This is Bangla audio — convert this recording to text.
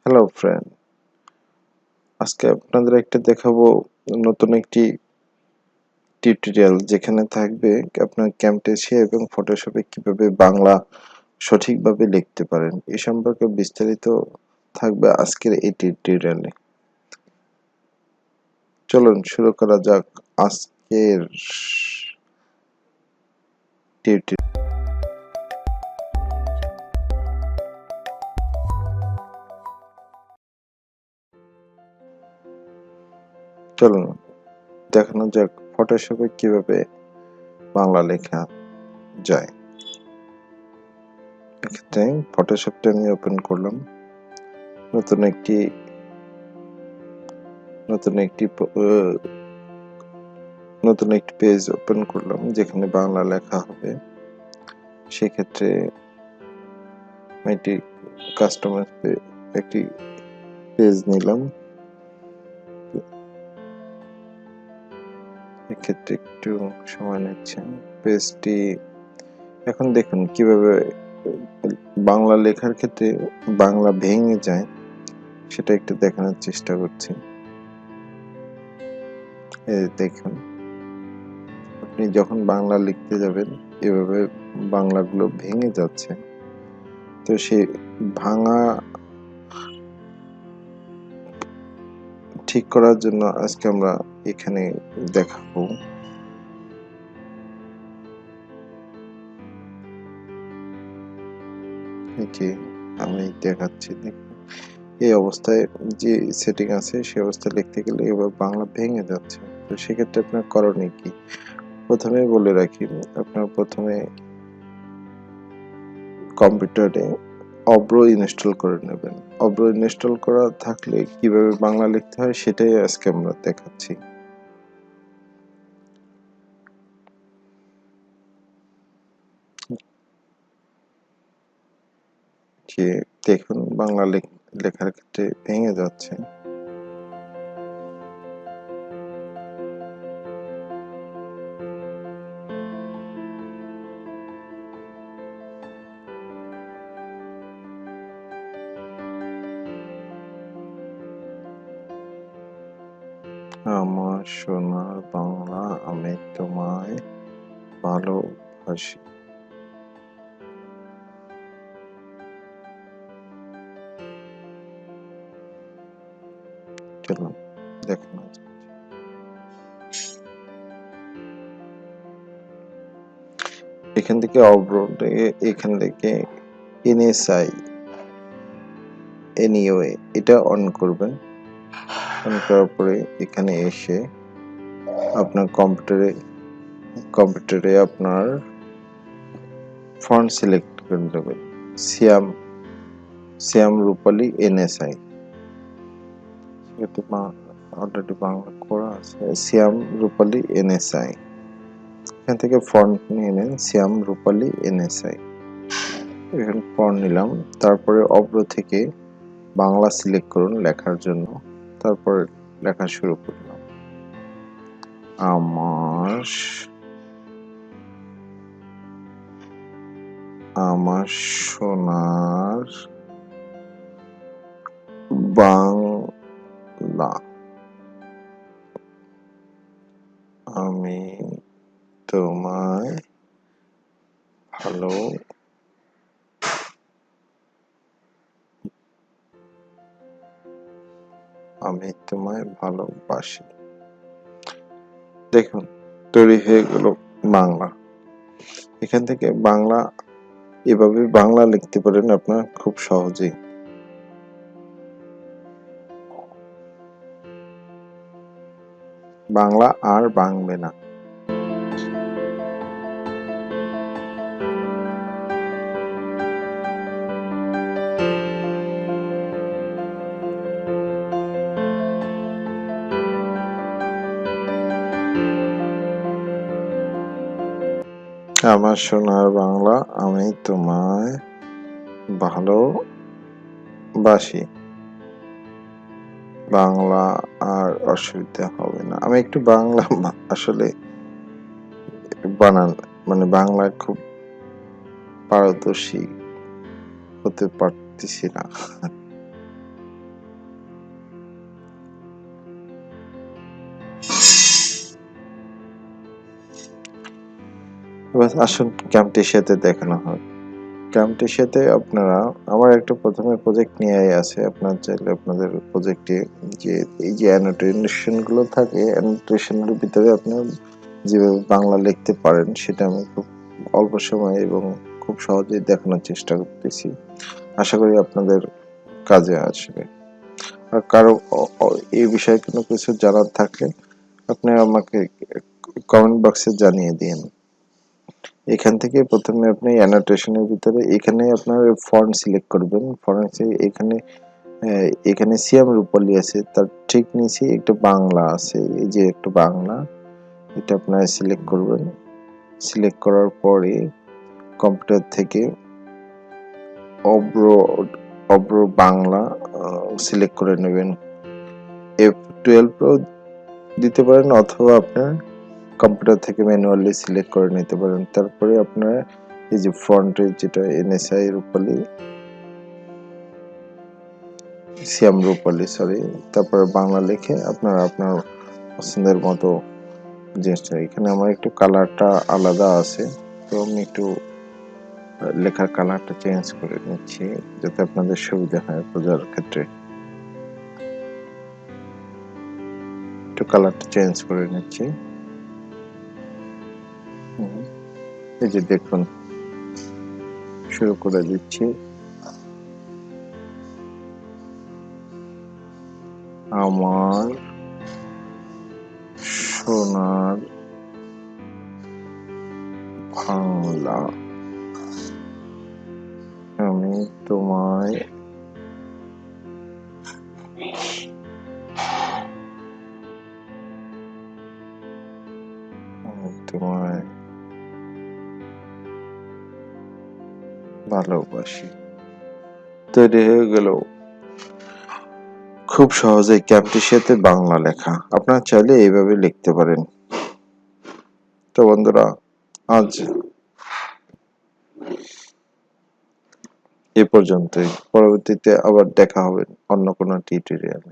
হ্যালো ফ্রেন্ড, আজকে আপনাদের একটা দেখাবো নতুন একটি টিউটোরিয়াল যেখানে থাকবে আপনার ক্যামটেসিয়া এবং ফটোশপে কিভাবে বাংলা সঠিকভাবে লিখতে পারেন এ সম্পর্কে বিস্তারিত থাকবে আজকের এই টিউটোরিয়ালে। চলুন শুরু করা যাক আজকের টিউটোরিয়াল। চলুন দেখানো যাক ফটোশপে কিভাবে বাংলা লেখা যায়। এক্ষেত্রে ফটোশপটা আমি ওপেন করলাম, নতুন একটি পেজ ওপেন করলাম যেখানে বাংলা লেখা হবে। সেক্ষেত্রে একটি কাস্টমার একটি পেজ নিলাম। এক্ষেত্রে একটু সময় নিচ্ছে পেজটি। এখন দেখুন কিভাবে বাংলা লেখার ক্ষেত্রে বাংলা ভেঙে যায় সেটা একটু দেখানোর চেষ্টা করছি। দেখুন, আপনি যখন বাংলা লিখতে যাবেন এভাবে বাংলাগুলো ভেঙে যাচ্ছে। তো সেই ভাঙা ঠিক করার জন্য আজকে আমরা এখানে দেখাবো। আমি দেখাচ্ছি, দেখুন এই অবস্থায় যে সেটিং আছে সেই অবস্থায় লিখতে গেলে এবার বাংলা ভেঙে যাচ্ছে। তো সেক্ষেত্রে আপনার করণীয় কি? প্রথমেই বলে রাখি, আপনার প্রথমে কম্পিউটারে অব্র ইনস্টল করে নেবেন। অব্র ইনস্টল করা থাকলে কিভাবে বাংলা লিখতে হয় সেটাই আজকে আমরা দেখাচ্ছি। যে দেখুন বাংলা লেখার ক্ষেত্রে ভেঙে যাচ্ছে। আমার সোনার বাংলা, আমি তোমায় ভালোবাসি। চলুন দেখানো যাক। এখান থেকে এখান থেকে এনএসআই এনিওয়ে এটা অন করবেন। অন করার পরে এখানে এসে আপনার কম্পিউটারে আপনার ফন্ট সিলেক্ট করে দেবেন। সিয়াম রূপালী এনএসআই, সেটা অলরেডি বাংলা করা আছে। সিয়াম রূপালী এনএসআই, এখান থেকে ফন্ট নিয়ে নেন সিয়াম রূপালী এনএসআই। এখানে ফন্ট নিলাম, তারপরে অব্র থেকে বাংলা সিলেক্ট করুন লেখার জন্য। তারপরে লেখা শুরু করলাম। আমার সোনার বাংলা, আমি তোমায় ভালোবাসি। দেখুন তৈরি হয়ে গেল বাংলা। এখান থেকে বাংলা এভাবে বাংলা লিখতে পারেন আপনার খুব সহজেই। বাংলা আর ভাঙবে না। আমার সোনার বাংলা, আমি তোমায় ভালোবাসি। বাংলা আর অসুবিধা হবে না। আমি একটু বাংলা আসলে বানান বাংলায় খুব পারদর্শী হতে পারতেছি না। এবার আসুন ক্যামটেশিয়াতে দেখানো হয়। ক্যামটেশিয়াতে আপনারা আমার একটা প্রথমে প্রজেক্ট নিয়ে আছে, আপনার চাইলে আপনাদের প্রজেক্টে যে এই যে অ্যানোটেশন গুলো থাকে, অ্যানোটেশনের ভিতরে আপনার যেভাবে বাংলা লিখতে পারেন সেটা আমি খুব অল্প সময়ে এবং খুব সহজেই দেখানোর চেষ্টা করতেছি। আশা করি আপনাদের কাজে আসবে। আর কারো এই বিষয়ে কোনো কিছু জানার থাকলে আপনি আমাকে কমেন্ট বক্সে জানিয়ে দিন। এখান থেকে প্রথমে আপনি অ্যানোটেশনের ভিতরে এখানে আপনার ফন্ট সিলেক্ট করবেন। ফন্টে এখানে সিয়াম রূপালী আছে, তার ঠিক নিচে একটা বাংলা আছে, এই যে একটা বাংলা, এটা আপনারা সিলেক্ট করবেন। সিলেক্ট করার পরে কম্পিউটার থেকে অব্র অব্র বাংলা সিলেক্ট করে নেবেন। F12 দিতে পারেন অথবা আপনার কম্পিউটার থেকে ম্যানুয়ালি সিলেক্ট করে নিতে পারেন। তারপরে আপনারা এই যে ফন্টে যেটা এনএসআই রূপালী, সিয়াম রূপালী সরি, তারপরে বাংলা লিখে আপনারা আপনার পছন্দের মতো জিনিসটা, এখানে আমার একটু কালারটা আলাদা আছে, তো আমি একটু লেখার কালারটা চেঞ্জ করে নিচ্ছি যাতে আপনাদের সুবিধা হয় বোঝার ক্ষেত্রে। একটু কালারটা চেঞ্জ করে নিচ্ছি। এই যে দেখুন, শুরু করে দিচ্ছি। আমার সোনার বাংলা, আমি তোমায় তোমায় ভালোবাসি। তৈরি হয়ে গেল খুব সহজে ক্যামটেশিয়াতে বাংলা লেখা। আপনারা চাইলে এইভাবে লিখতে পারেন। তো বন্ধুরা, আজ এ পর্যন্তই। পরবর্তীতে আবার দেখা হবে অন্য কোনো টিউটোরিয়ালে।